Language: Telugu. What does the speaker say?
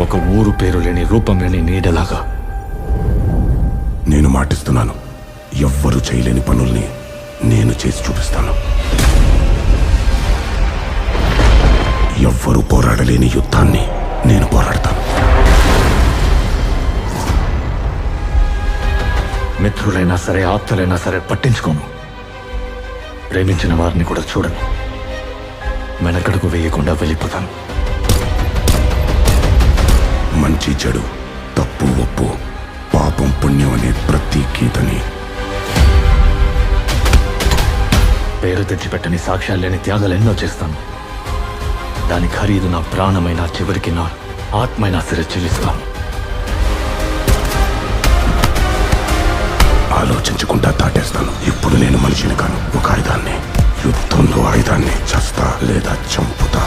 ఒక ఊరు పేరు లేని రూపం లేని నీడలాగా. నేను మాటిస్తున్నాను, ఎవ్వరూ చేయలేని పనుల్ని నేను చేసి చూపిస్తాను. ఎవ్వరూ పోరాడలేని యుద్ధాన్ని నేను పోరాడతాను. మిత్రులైనా సరే, ఆప్తులైనా సరే పట్టించుకోను. ప్రేమించిన వారిని కూడా చూడను. వెనకడుగు వేయకుండా వెళ్ళిపోతాను. మంచి చెడు, తప్పు ఒప్పు, పాపం పుణ్యం అనే ప్రతి గీతని, పేరు తెచ్చిపెట్టని సాక్ష్యాలు లేని త్యాగాలు ఎన్నో చేస్తాను. దాని ఖరీదు నా ప్రాణమైన, చివరికి నా ఆత్మైనా సరే చెల్లిస్తాను. ఆలోచించకుండా దాటేస్తాను. ఇప్పుడు నేను మనిషిని కాను, ఒక ఆయుధాన్ని. యుద్ధంలో ఆయుధాన్ని చస్తా లేదా చంపుతా.